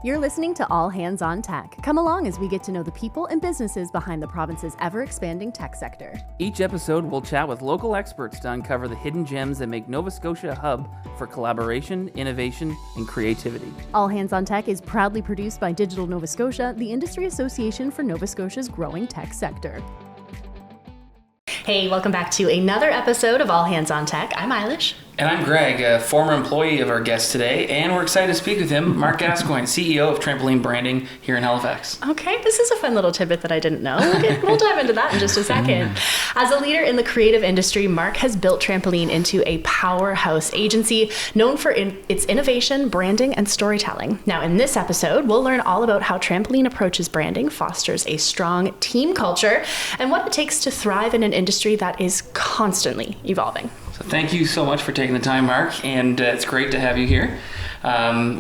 You're listening to All Hands on Tech. Come along as we get to know the people and businesses behind the province's ever-expanding tech sector. Each episode, we'll chat with local experts to uncover the hidden gems that make Nova Scotia a hub for collaboration, innovation, and creativity. All Hands on Tech is proudly produced by Digital Nova Scotia, the industry association for Nova Scotia's growing tech sector. Hey, welcome back to another episode of All Hands on Tech. I'm Eilish. And I'm Greg, a former employee of our guest today, and we're excited to speak with him, Mark Gascoigne, CEO of Trampoline Branding here in Halifax. Okay, this is a fun little tidbit that I didn't know. We'll dive into that in just a second. As a leader in the creative industry, Mark has built Trampoline into a powerhouse agency known for its innovation, branding, and storytelling. Now, in this episode, we'll learn all about how Trampoline approaches branding, fosters a strong team culture, and what it takes to thrive in an industry that is constantly evolving. So thank you so much for taking the time, Mark, and it's great to have you here.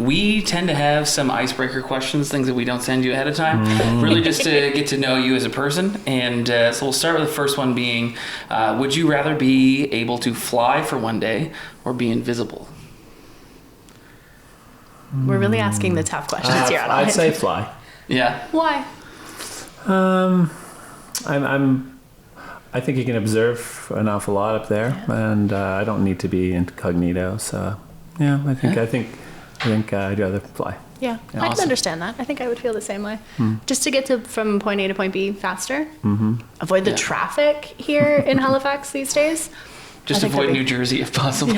We tend to have some icebreaker questions, things that we don't send you ahead of time, really just to get to know you as a person. And so we'll start with the first one being, would you rather be able to fly for one day or be invisible? We're really asking the tough questions here. I'd say fly. Yeah. Why? I think you can observe an awful lot up there, and I don't need to be incognito. So, yeah, I think I'd rather fly. Yeah, I can understand that. I think I would feel the same way. Just to get from point A to point B faster. Avoid the traffic here in Halifax these days. Just avoid New Jersey if possible.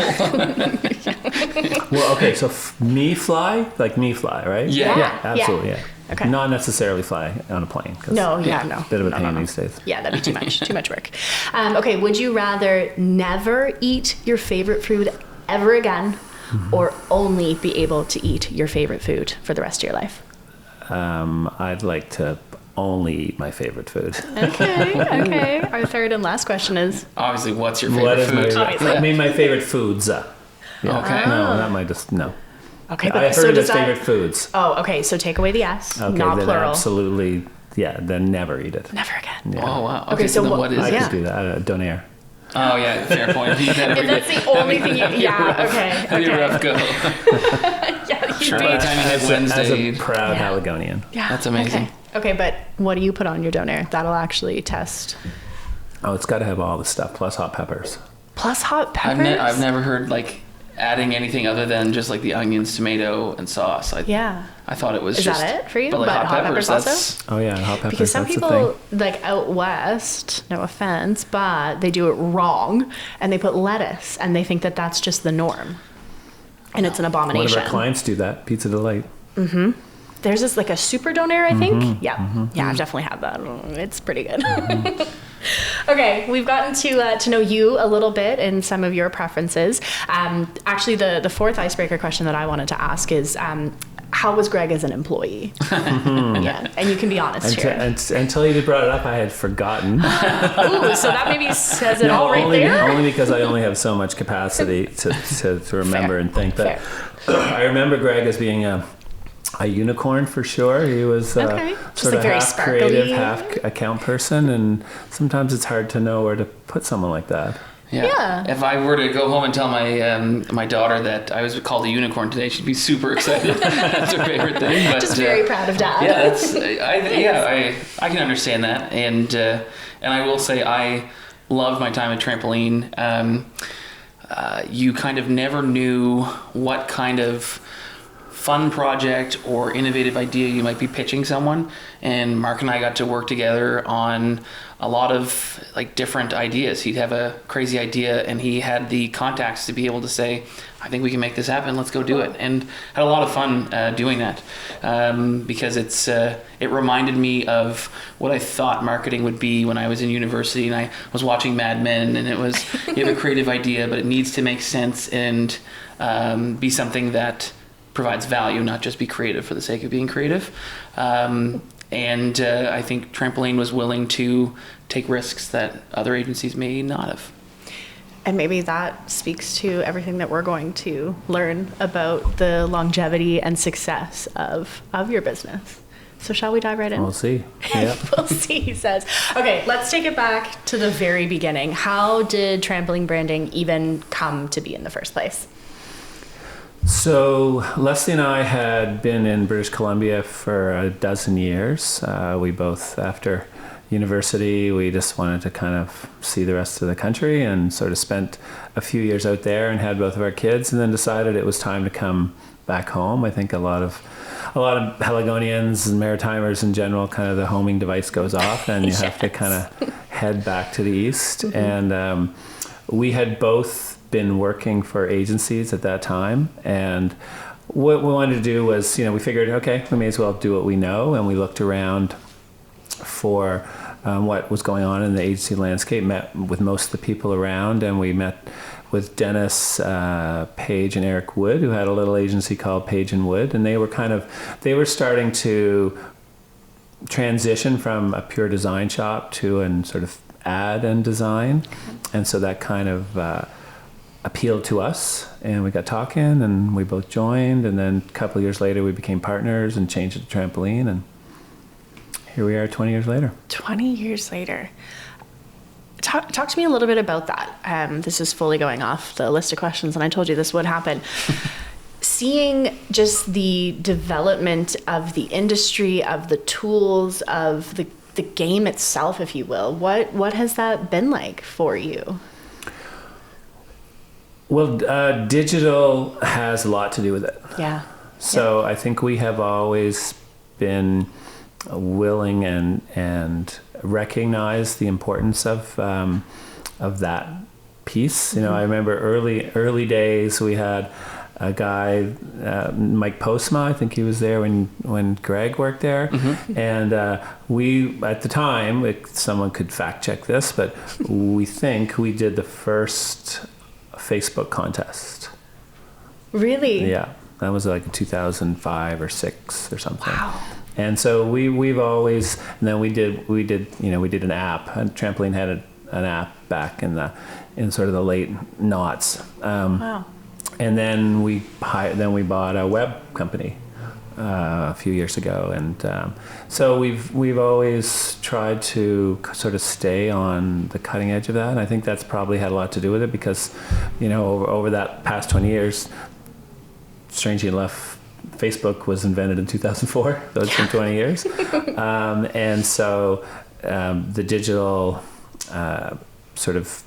Well, okay, so me fly, right? Yeah, absolutely, yeah. Okay. Not necessarily fly on a plane. No. Bit of a pain these days. Yeah, that'd be too much work. Okay, would you rather never eat your favorite food ever again, or only be able to eat your favorite food for the rest of your life? I'd like to only eat my favorite food. Okay. Our third and last question is... Obviously, what's your favorite food? My favorite foods. Yeah. Okay. No, that might just, no. Okay, but I've heard of favorite foods. Oh, okay, so take away the S, okay, not then plural. Absolutely, then never eat it. Never again. Yeah. Oh, wow. Okay, so what is I it? could do that. Donair. Oh, yeah, fair point. If that's the only thing you... Yeah, okay. Rough go. Yeah, Sure. By the time you hit Wednesday... As a proud Haligonian. Yeah. That's amazing. Okay, but what do you put on your donair? That'll actually test. Oh, it's got to have all the stuff, plus hot peppers. Plus hot peppers? I've never heard, adding anything other than just, the onions, tomato, and sauce. I thought it was Is just... that it for you? But, hot peppers also? Oh, yeah, hot peppers. Because some people, out west, no offense, but they do it wrong, and they put lettuce, and they think that that's just the norm. And it's an abomination. One of our clients do that, Pizza Delight. There's this a super donair, I think. Yeah, I've definitely had that. It's pretty good. Okay, we've gotten to know you a little bit and some of your preferences. Actually, the fourth icebreaker question that I wanted to ask is, how was Greg as an employee? Yeah, and you can be honest here. Until you brought it up, I had forgotten. Ooh, so that maybe says it all right there? Only because I only have so much capacity to remember and think. But I remember Greg as being a unicorn for sure. He was sort of half creative, half account person, and sometimes it's hard to know where to put someone like that. Yeah. If I were to go home and tell my daughter that I was called a unicorn today, she'd be super excited. That's her favorite thing. But, just very proud of Dad. Yeah, I can understand that, and I will say I loved my time at Trampoline. You kind of never knew what kind of fun project or innovative idea you might be pitching someone, and Mark and I got to work together on a lot of different ideas. He'd have a crazy idea and he had the contacts to be able to say, I think we can make this happen, let's go do it, and had a lot of fun doing that, because it reminded me of what I thought marketing would be when I was in university and I was watching Mad Men, and it was, you have a creative idea but it needs to make sense and be something that provides value, not just be creative for the sake of being creative. And I think Trampoline was willing to take risks that other agencies may not have. And maybe that speaks to everything that we're going to learn about the longevity and success of your business. So shall we dive right in? We'll see. Yeah. We'll see, he says. Okay, let's take it back to the very beginning. How did Trampoline Branding even come to be in the first place? So Leslie and I had been in British Columbia for a dozen years. We both, after university, we just wanted to kind of see the rest of the country, and sort of spent a few years out there and had both of our kids, and then decided it was time to come back home. I think a lot of Haligonians and Maritimers in general, kind of the homing device goes off and you have to kind of head back to the east. Mm-hmm. And we had both been working for agencies at that time, and what we wanted to do was, we figured, okay, we may as well do what we know, and we looked around for what was going on in the agency landscape, met with most of the people around, and we met with Dennis Page and Eric Wood, who had a little agency called Page and Wood, and they were starting to transition from a pure design shop to an sort of ad and design, and so that kind of appealed to us, and we got talking, and we both joined, and then a couple of years later we became partners and changed it to Trampoline, and here we are 20 years later. 20 years later. Talk to me a little bit about that. This is fully going off the list of questions, and I told you this would happen. Seeing just the development of the industry, of the tools, of the game itself, if you will, what has that been like for you? Well, digital has a lot to do with it. Yeah. So I think we have always been willing and recognize the importance of that piece. I remember early days we had a guy, Mike Postma, I think he was there when Greg worked there. Mm-hmm. And we, at the time, someone could fact check this, but we think we did the first Facebook contest. Really? Yeah. That was like 2005 or 6 or something. Wow. And so we've always, and then we did an app. And Trampoline had an app back in sort of the late noughts. Wow. And then we bought a web company a few years ago, and so we've always tried to sort of stay on the cutting edge of that. And I think that's probably had a lot to do with it, because over that past 20 years, strangely enough, Facebook was invented in 2004. So it's been 20 years, and so the digital sort of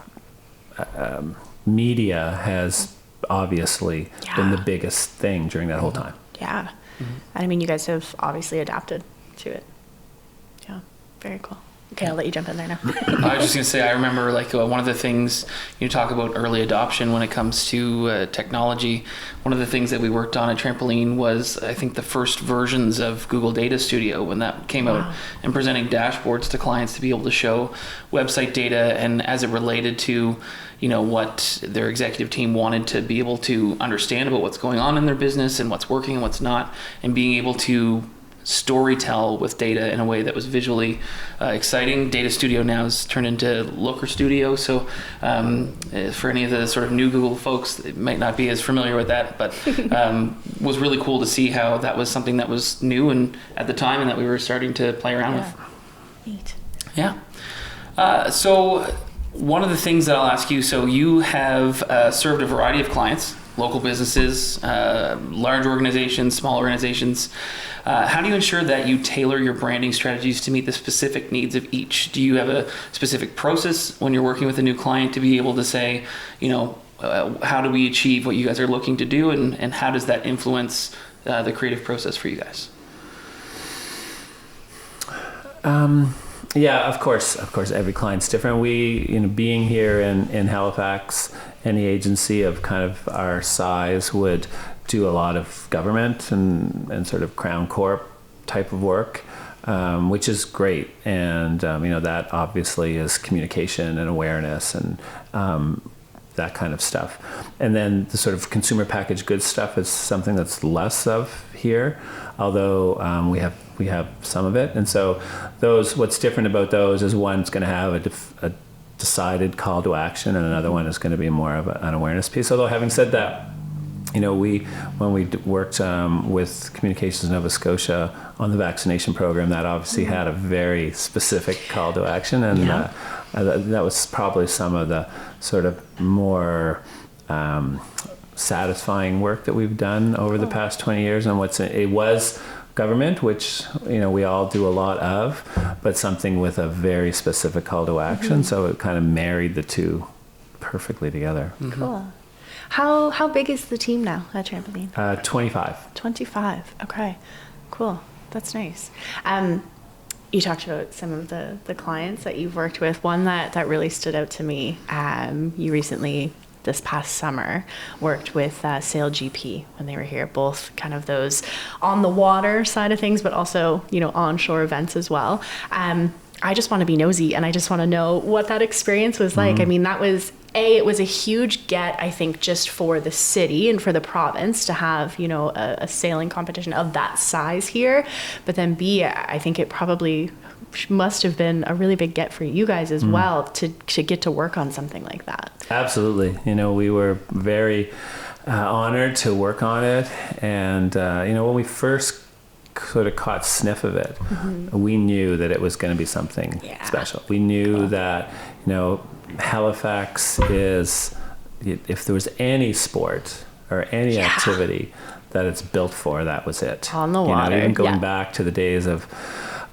media has obviously been the biggest thing during that whole time. Yeah. Mm-hmm. And I mean, you guys have obviously adapted to it. Yeah. Very cool. Okay, I'll let you jump in there now. I was just going to say, I remember one of the things you talk about early adoption when it comes to technology. One of the things that we worked on at Trampoline was, I think, the first versions of Google Data Studio when that came out, and presenting dashboards to clients to be able to show website data, and as it related to what their executive team wanted to be able to understand about what's going on in their business and what's working and what's not, and being able to storytell with data in a way that was visually exciting. Data Studio now is turned into Looker Studio, so for any of the sort of new Google folks, they might not be as familiar with that, but was really cool to see how that was something that was new and at the time, and that we were starting to play around with. Neat. Yeah. So one of the things that I'll ask you, so you have served a variety of clients, local businesses, large organizations, small organizations. How do you ensure that you tailor your branding strategies to meet the specific needs of each? Do you have a specific process when you're working with a new client to be able to say, how do we achieve what you guys are looking to do, and how does that influence the creative process for you guys? Yeah, of course, every client's different. We, being here in Halifax, any agency of kind of our size would do a lot of government and sort of Crown Corp type of work, which is great. And, that obviously is communication and awareness and that kind of stuff. And then the sort of consumer packaged goods stuff is something that's less of here, although we have some of it. And so what's different about those is one's going to have a decided call to action, and another one is going to be more of an awareness piece. Although having said that, when we worked with Communications Nova Scotia on the vaccination program, that obviously had a very specific call to action, and that was probably some of the sort of more satisfying work that we've done over the past 20 years, and it was government, which we all do a lot of, but something with a very specific call to action. So it kind of married the two perfectly together. Cool. How big is the team now at Trampoline? 25. 25. Okay. Cool. That's nice. You talked about some of the clients that you've worked with. One that really stood out to me, you recently, this past summer, worked with Sail GP when they were here, both kind of those on the water side of things, but also, onshore events as well. I just want to be nosy, and I just want to know what that experience was like. I mean, that was it was a huge get, I think, just for the city and for the province to have, a sailing competition of that size here. But then B, I think it probably must have been a really big get for you guys as well to get to work on something like that. Absolutely. We were very honored to work on it. And, when we first sort of caught sniff of it, we knew that it was going to be something special. We knew that, Halifax is, if there was any sport or any activity that it's built for, that was it. On the water. Even going back to the days of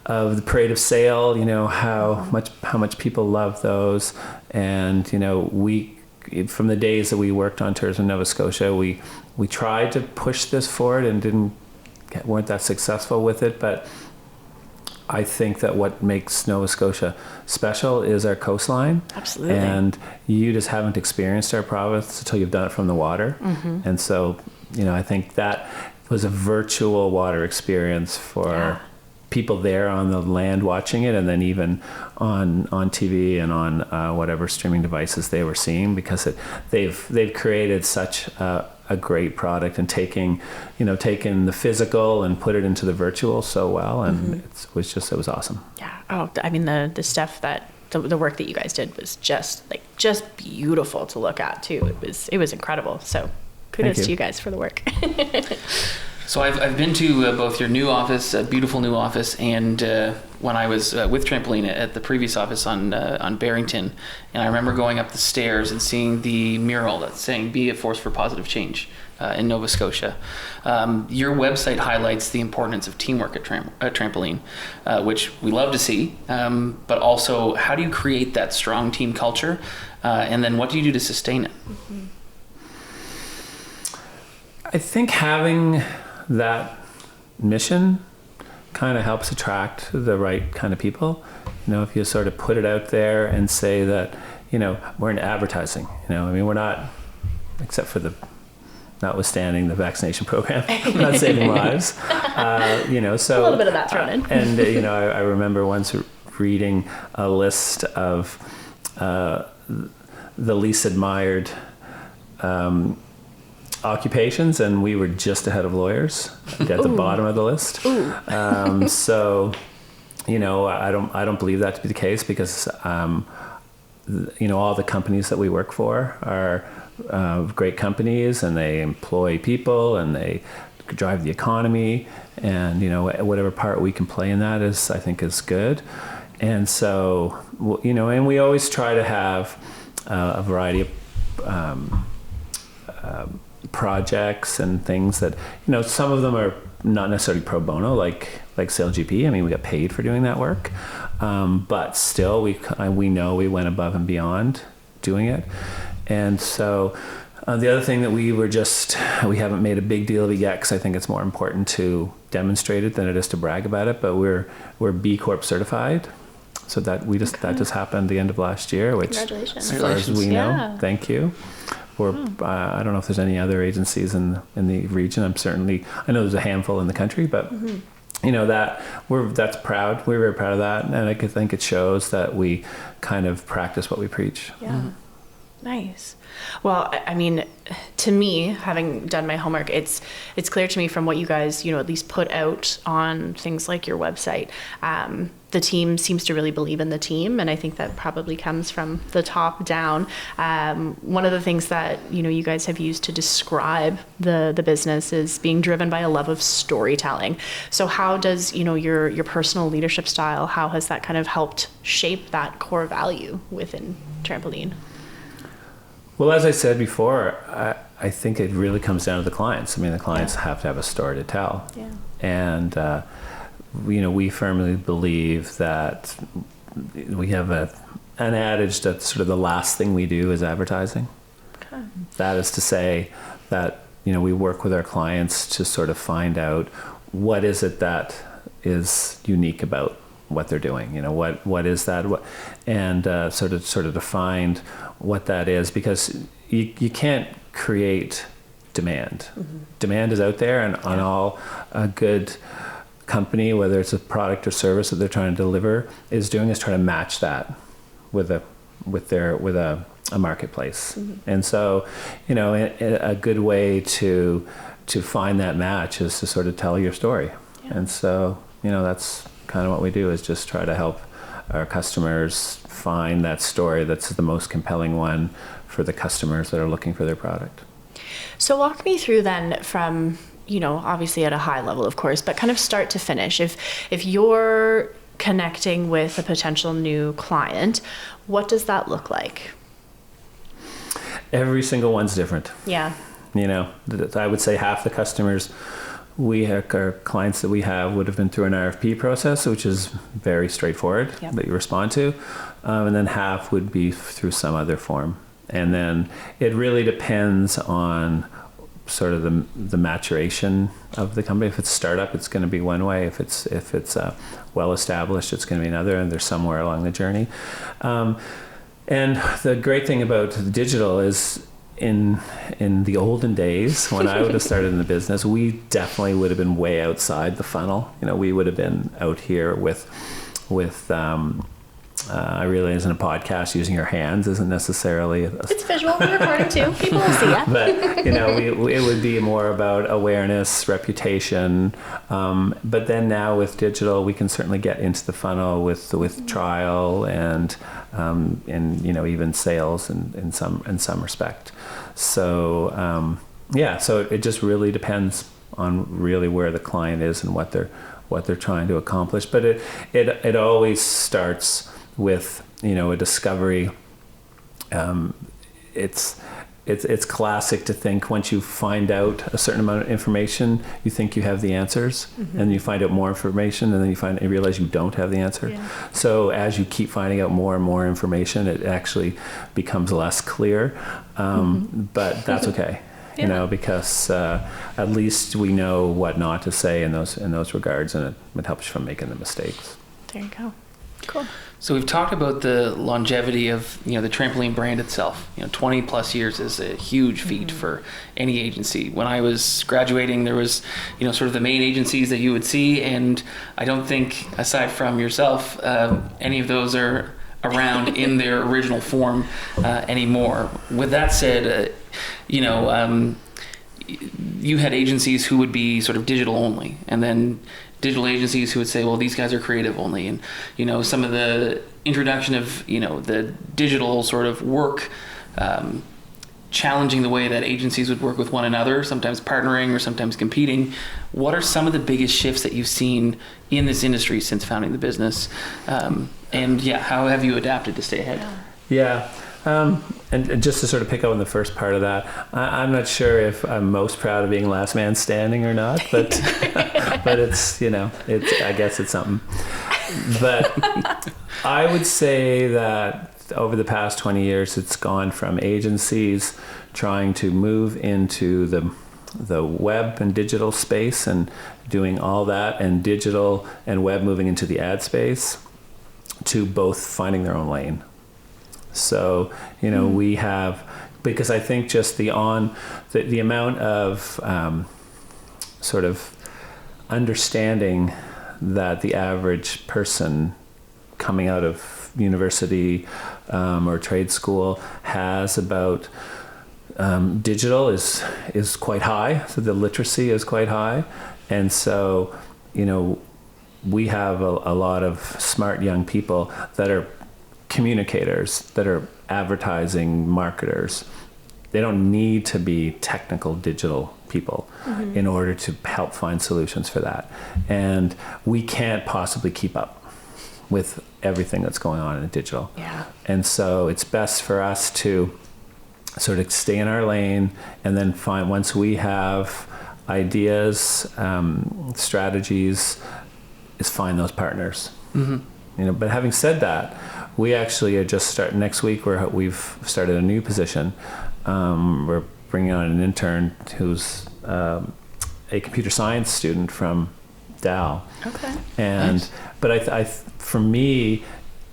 the Parade of Sail, how much people love those. And, we, from the days that we worked on tours in Nova Scotia, we tried to push this forward and weren't that successful with it. But I think that what makes Nova Scotia special is our coastline. Absolutely. And you just haven't experienced our province until you've done it from the water. And so, I think that was a virtual water experience for people there on the land watching it, and then even on TV and on whatever streaming devices they were seeing, because they've created such a great product, and taking the physical and put it into the virtual so well, and it was awesome. Yeah. Oh, I mean, the stuff that the work that you guys did was just beautiful to look at too. It was incredible. So kudos to you guys for the work. So I've been to both your new office, a beautiful new office, and when I was with Trampoline at the previous office on Barrington, and I remember going up the stairs and seeing the mural that's saying "Be a Force for Positive Change" in Nova Scotia. Your website highlights the importance of teamwork at Trampoline, which we love to see, but also how do you create that strong team culture, and then what do you do to sustain it? I think having that mission kind of helps attract the right kind of people. If you sort of put it out there and say that, we're in advertising, we're not, except for notwithstanding the vaccination program, we're not saving lives. So a little bit of that thrown in. And, I remember once reading a list of the least admired occupations, and we were just ahead of lawyers at the bottom of the list. So, I don't believe that to be the case, because, all the companies that we work for are great companies, and they employ people, and they drive the economy, and, whatever part we can play in that I think is good. And so, and we always try to have a variety of projects and things that, some of them are not necessarily pro bono, like Sail GP. I mean, we got paid for doing that work, but still we know we went above and beyond doing it. And so the other thing that we haven't made a big deal of it yet, because I think it's more important to demonstrate it than it is to brag about it, but we're B Corp certified. So that just happened the end of last year, which, congratulations, as far as we know, thank you. I don't know if there's any other agencies in the region. I know there's a handful in the country, but that's proud. We're very proud of that, and I think it shows that we kind of practice what we preach. Yeah. Nice. Well, I mean, to me, having done my homework, it's clear to me from what you guys, at least put out on things like your website. The team seems to really believe in the team, and I think that probably comes from the top down. One of the things that, you guys have used to describe the business is being driven by a love of storytelling. So how does, your personal leadership style, how has that kind of helped shape that core value within Trampoline? Well, as I said before, I think it really comes down to the clients. I mean, the clients have to have a story to tell. Yeah. And, we firmly believe that we have an adage that sort of the last thing we do is advertising. Okay. That is to say that, we work with our clients to sort of find out what is it that is unique about what they're doing, what is that, and sort of define what that is, because you can't create demand. Mm-hmm. Demand is out there, and on all a good company, whether it's a product or service that they're trying to deliver, is trying to match that with a marketplace. Mm-hmm. And so, a good way to find that match is to sort of tell your story. Yeah. And so, that's kind of what we do, is just try to help our customers find that story that's the most compelling one for the customers that are looking for their product. So walk me through then from, obviously at a high level, of course, but kind of start to finish. If you're connecting with a potential new client, what does that look like? Every single one's different. Yeah. I would say half the customers our clients that we have would have been through an RFP process, which is very straightforward, that you respond to. And then half would be through some other form. And then it really depends on sort of the maturation of the company. If it's a startup, it's going to be one way. If it's well established, it's going to be another, and they're somewhere along the journey. And the great thing about digital is, in the olden days, when I would have started in the business, we definitely would have been way outside the funnel. We would have been out here with I realize in a podcast using your hands isn't necessarily it's visual. We're recording too. People will see that. But it would be more about awareness, reputation. But then now with digital, we can certainly get into the funnel with trial and even sales in some respect. So so it just really depends on really where the client is and what they're trying to accomplish. But it always starts with a discovery. It's classic to think once you find out a certain amount of information, you think you have the answers, mm-hmm. and you find out more information, and then you realize you don't have the answer. Yeah. So as you keep finding out more and more information, it actually becomes less clear. Mm-hmm. But that's okay. Yeah. Because at least we know what not to say in those regards, and it helps you from making the mistakes. There you go. Cool. So we've talked about the longevity of the Trampoline brand itself. 20 plus years is a huge feat mm-hmm. for any agency. When I was graduating, there was sort of the main agencies that you would see, and I don't think, aside from yourself, any of those are around in their original form anymore. With that said, you had agencies who would be sort of digital only, and then digital agencies who would say, well, these guys are creative only. And, some of the introduction of, the digital sort of work, challenging the way that agencies would work with one another, sometimes partnering or sometimes competing. What are some of the biggest shifts that you've seen in this industry since founding the business? How have you adapted to stay ahead? Yeah. And just to sort of pick up on the first part of that, I'm not sure if I'm most proud of being last man standing or not, but but it's I guess it's something. But I would say that over the past 20 years, it's gone from agencies trying to move into the web and digital space and doing all that, and digital and web moving into the ad space, to both finding their own lane. So, we have, because I think just the amount of sort of understanding that the average person coming out of university or trade school has about digital is quite high. So the literacy is quite high. And so, we have a lot of smart young people that are communicators, that are advertising marketers. They don't need to be technical digital people mm-hmm. in order to help find solutions for that. And we can't possibly keep up with everything that's going on in digital. Yeah. And so it's best for us to sort of stay in our lane, and then once we have ideas, strategies, is find those partners. But having said that, we actually are just next week. We've started a new position. We're bringing on an intern who's a computer science student from Dal. Okay. And nice. But for me,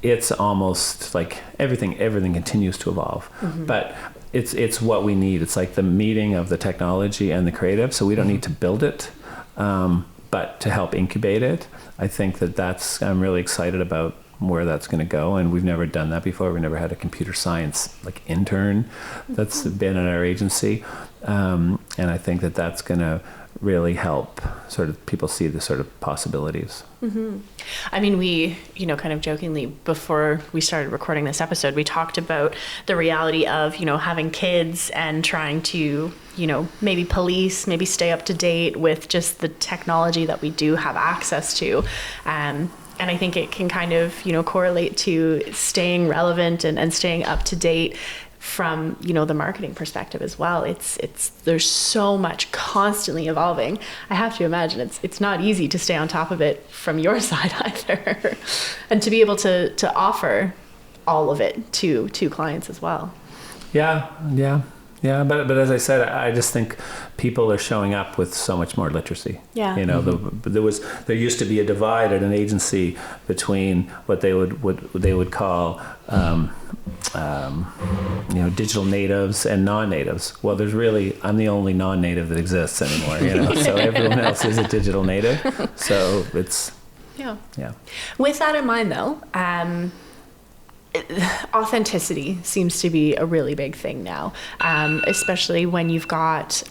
it's almost like everything continues to evolve. But it's what we need. It's like the meeting of the technology and the creative. So we don't need to build it, but to help incubate it. I think I'm really excited about where that's going to go, and we've never done that before. We've never had a computer science intern that's been in our agency, and I think that's going to really help sort of people see the sort of possibilities. I mean, we, kind of jokingly before we started recording this episode, we talked about the reality of, having kids and trying to, maybe maybe stay up to date with just the technology that we do have access to. And I think it can kind of, correlate to staying relevant and staying up to date from, the marketing perspective as well. There's so much constantly evolving. I have to imagine it's not easy to stay on top of it from your side either. And to be able to offer all of it to clients as well. Yeah. But as I said, I just think people are showing up with so much more literacy. Yeah. There used to be a divide at an agency between what they would call digital natives and non-natives. Well, I'm the only non-native that exists anymore. So everyone else is a digital native. So it's yeah. With that in mind, though. Authenticity seems to be a really big thing now, especially when you've got,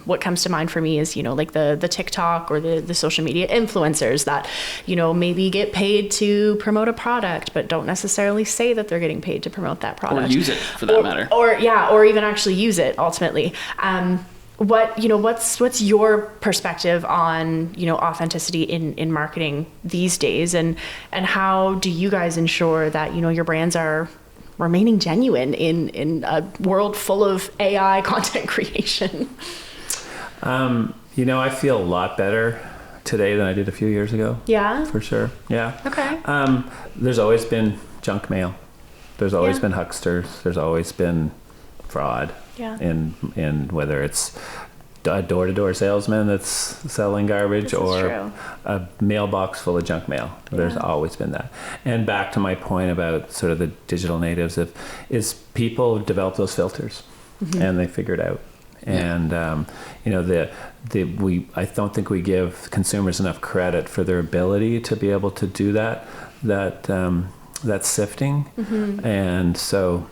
what comes to mind for me is, the TikTok or the social media influencers that, maybe get paid to promote a product, but don't necessarily say that they're getting paid to promote that product. Or use it, for that matter. Or even actually use it ultimately. What's your perspective on, authenticity in marketing these days, and how do you guys ensure that, your brands are remaining genuine in a world full of AI content creation? I feel a lot better today than I did a few years ago. Yeah? For sure. Yeah. Okay. There's always been junk mail. There's always been hucksters. There's always been fraud. Yeah. In whether it's a door-to-door salesman that's selling garbage or a mailbox full of junk mail. There's always been that. And back to my point about sort of the digital natives, is people develop those filters and they figure it out. And I don't think we give consumers enough credit for their ability to be able to do that sifting. And so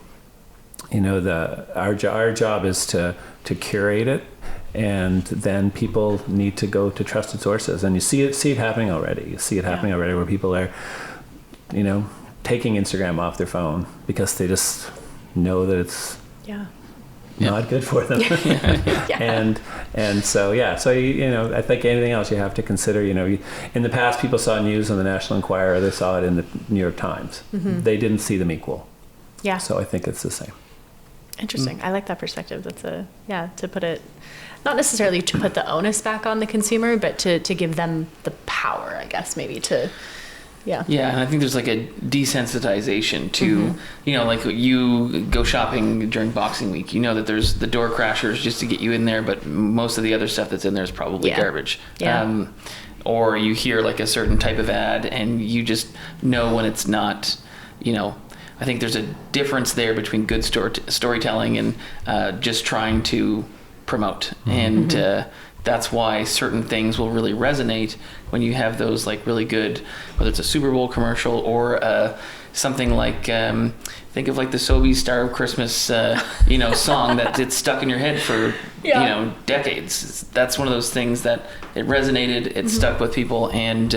our job is to curate it, and then people need to go to trusted sources, and you see it happening already. You see it happening already, where people are, taking Instagram off their phone because they just know that it's not good for them. And so I think anything else you have to consider. In the past, people saw news in the National Enquirer, they saw it in the New York Times. They didn't see them equal. So I think it's the same. Interesting. I like that perspective. That's to put it, not necessarily to put the onus back on the consumer, but to give them the power, I guess, maybe to, Yeah, and I think there's like a desensitization to, like you go shopping during Boxing Week, that there's the door crashers just to get you in there, but most of the other stuff that's in there is probably garbage. Yeah. Or you hear like a certain type of ad and you just know when it's not, I think there's a difference there between good storytelling and just trying to promote. And that's why certain things will really resonate when you have those like really good, whether it's a Super Bowl commercial or something like, think of like the Sobeys Star of Christmas, song that it's stuck in your head for, decades. That's one of those things that it resonated, it stuck with people, and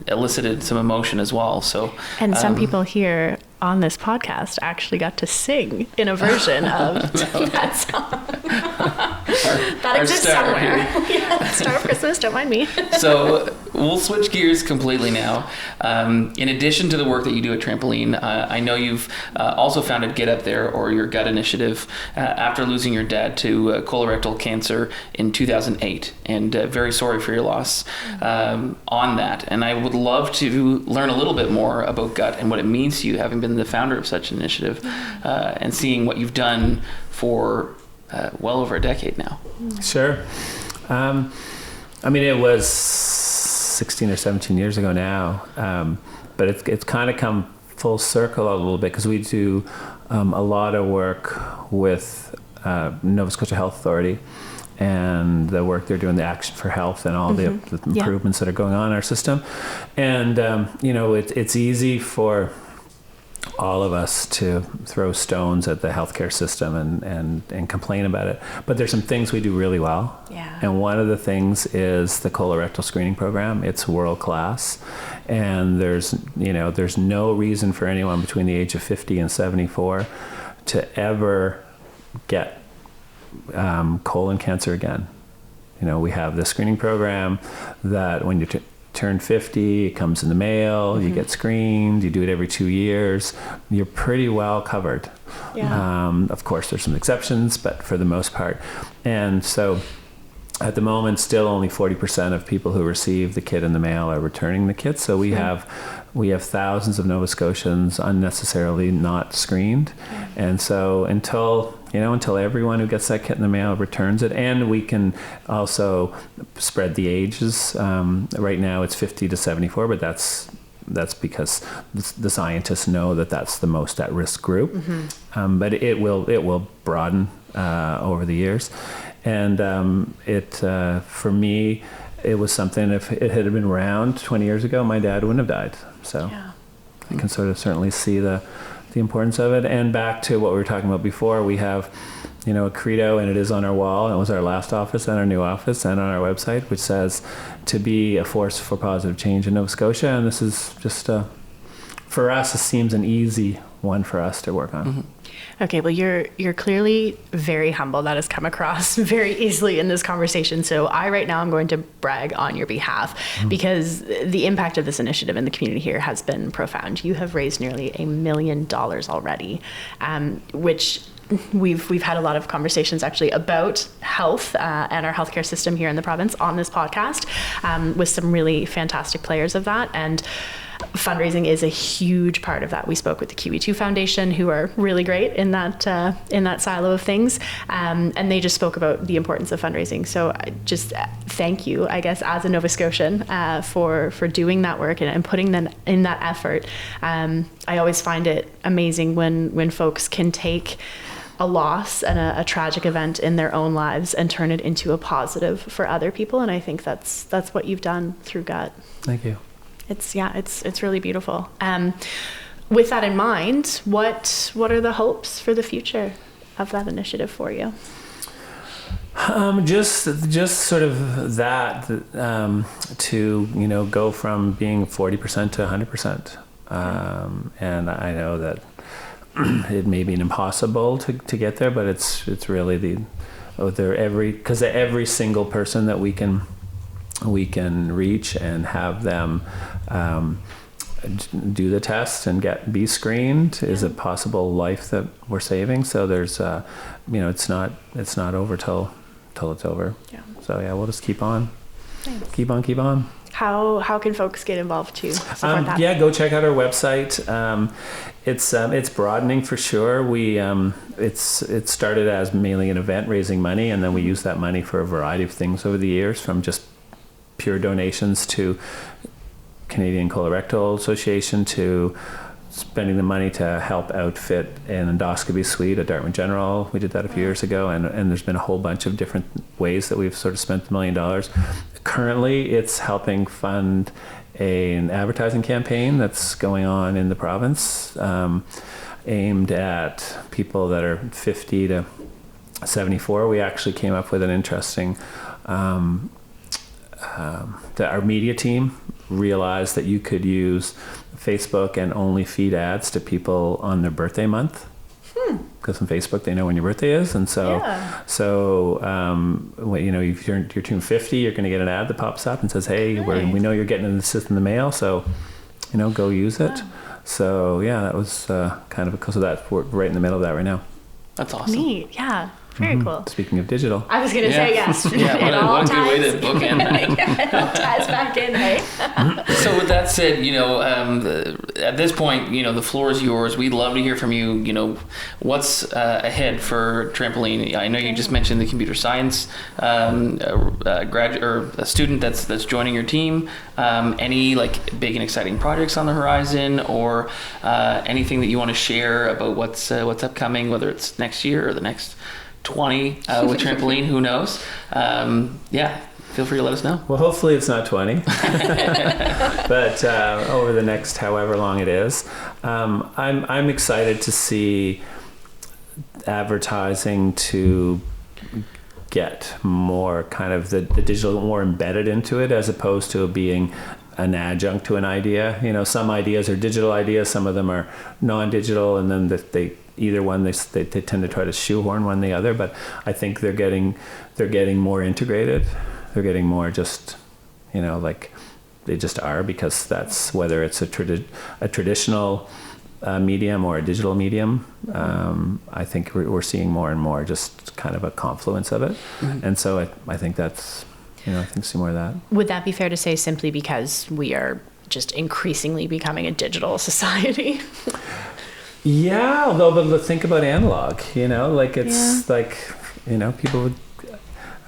elicited some emotion as well. So, and some people here on this podcast actually got to sing in a version of that song. That exists somewhere. Yeah, Star of Christmas, don't mind me. So we'll switch gears completely now. In addition to the work that you do at Trampoline, I know you've also founded Get Up There, or your gut initiative, after losing your dad to colorectal cancer in 2008. And very sorry for your loss on that. And I would love to learn a little bit more about gut and what it means to you, having been the founder of such an initiative, and seeing what you've done for well over a decade now. Sure. I mean, it was 16 or 17 years ago now, but it's kind of come full circle a little bit, because we do a lot of work with Nova Scotia Health Authority and the work they're doing, the Action for Health, and all the improvements that are going on in our system. And, it's easy for all of us to throw stones at the healthcare system and complain about it. But there's some things we do really well. Yeah. And one of the things is the colorectal screening program. It's world class. And there's no reason for anyone between the age of 50 and 74 to ever get colon cancer again. We have this screening program that when you turn 50, it comes in the mail, you get screened, you do it every 2 years, you're pretty well covered. Yeah. Of course, there's some exceptions, but for the most part. And so at the moment, still only 40% of people who receive the kit in the mail are returning the kit. So we have thousands of Nova Scotians unnecessarily not screened. And so until everyone who gets that kit in the mail returns it, and we can also spread the ages. Right now it's 50 to 74, but that's because the scientists know that that's the most at-risk group. But it will broaden over the years. And for me, it was something, if it had been around 20 years ago, my dad wouldn't have died. So I can sort of certainly see the importance of it. And back to what we were talking about before, we have, a credo, and it is on our wall. It was our last office and our new office and on our website, which says to be a force for positive change in Nova Scotia. And this is just, for us, it seems an easy one for us to work on. Okay, well, you're clearly very humble. That has come across very easily in this conversation. So right now I'm going to brag on your behalf, because the impact of this initiative in the community here has been profound. You have raised nearly $1 million already, which we've had a lot of conversations actually about health and our healthcare system here in the province on this podcast, with some really fantastic players of that. And fundraising is a huge part of that. We spoke with the QE2 Foundation, who are really great in that silo of things, and they just spoke about the importance of fundraising. So I just thank you, I guess, as a Nova Scotian, for doing that work and putting them in that effort. I always find it amazing when folks can take a loss and a tragic event in their own lives and turn it into a positive for other people. And I think that's what you've done through Gut. Thank you. It's really beautiful. With that in mind, what are the hopes for the future of that initiative for you? Just sort of that, to go from being 40% to 100%. And I know that it may be impossible to get there, but it's really because every single person that we can reach and have them do the test and be screened is a possible life that we're saving. So there's it's not over till it's over. So we'll just keep on. Thanks. keep on. How can folks get involved to support that? Go check out our website. It's broadening for sure. It started as mainly an event raising money, and then we use that money for a variety of things over the years, from just pure donations to Canadian Colorectal Association, to spending the money to help outfit an endoscopy suite at Dartmouth General. We did that a few years ago, and there's been a whole bunch of different ways that we've sort of spent $1 million. Currently, it's helping fund an advertising campaign that's going on in the province, aimed at people that are 50 to 74. We actually came up with an interesting, that our media team realized that you could use Facebook and only feed ads to people on their birthday month. because on Facebook they know when your birthday is, and so if you're turning 50, you're going to get an ad that pops up and says, "Hey, we know you're getting this in the mail, so go use it." So that was kind of because of that. We're right in the middle of that right now. That's awesome. Neat, yeah. Very cool. Speaking of digital. I was going to say yes. What a good way to bookend that. It all ties back in, right? So with that said, at this point, the floor is yours. We'd love to hear from you. What's ahead for Trampoline? I know you just mentioned the computer science graduate or a student that's joining your team. Any big and exciting projects on the horizon, or anything that you want to share about what's upcoming, whether it's next year or the next 20 with Trampoline, who knows? Feel free to let us know. Well, hopefully it's not 20, but over the next however long it is, I'm excited to see advertising to get more kind of the digital more embedded into it, as opposed to being an adjunct to an idea. Some ideas are digital ideas, some of them are non-digital, and then they either one they tend to try to shoehorn one the other. But I think they're getting more integrated. They're getting more just they just are, because that's whether it's a traditional medium or a digital medium. I think we're seeing more and more just kind of a confluence of it. And so I think that's I think see more of that. Would that be fair to say, simply because we are just increasingly becoming a digital society? Yeah, although, but think about analog, it's people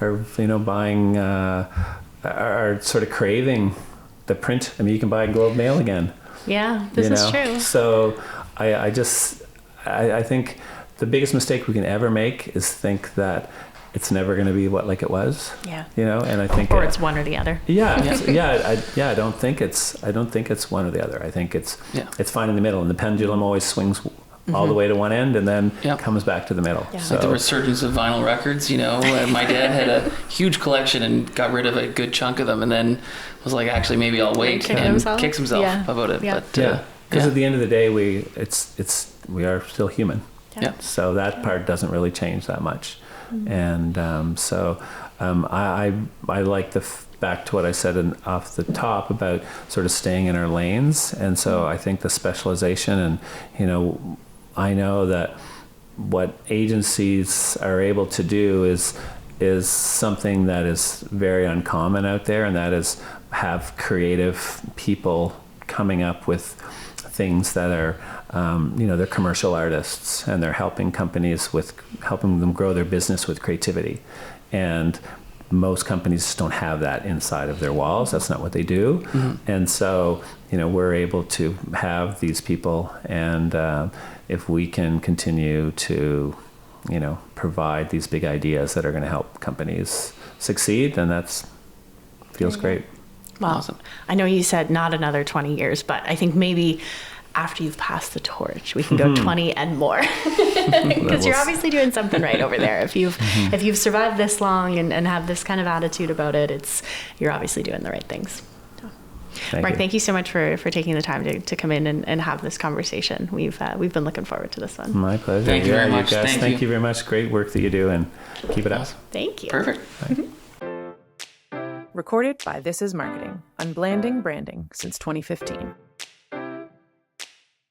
are, buying, are sort of craving the print. I mean, you can buy Globe Mail again. Yeah, this is true. So I think the biggest mistake we can ever make is think that it's never going to be like it was. Yeah. And I think it's one or the other. I don't think it's one or the other. I think it's fine in the middle, and the pendulum always swings all the way to one end and then comes back to the middle. Yeah. So, the resurgence of vinyl records, my dad had a huge collection and got rid of a good chunk of them, and then was like, actually, maybe I'll wait, and kicks himself about it. Yeah. But because at the end of the day, we are still human. Yeah. So that part doesn't really change that much. And I like back to what I said off the top about sort of staying in our lanes. And so I think the specialization, and I know that what agencies are able to do is something that is very uncommon out there, and that is have creative people coming up with things that are they're commercial artists, and they're helping companies helping them grow their business with creativity. And most companies don't have that inside of their walls. That's not what they do. And so, we're able to have these people, and if we can continue to, provide these big ideas that are going to help companies succeed, then feels great. Well, awesome. I know you said not another 20 years, but I think maybe after you've passed the torch, we can go 20 and more, because you're obviously doing something right over there. If you've survived this long and have this kind of attitude about it, you're obviously doing the right things. Mark, thank you so much for taking the time to come in and have this conversation. We've been looking forward to this one. My pleasure. Thank you very much. Thank you very much. Great work that you do, and keep it up. Thank you. Perfect. Recorded by This Is Marketing on Branding since 2015.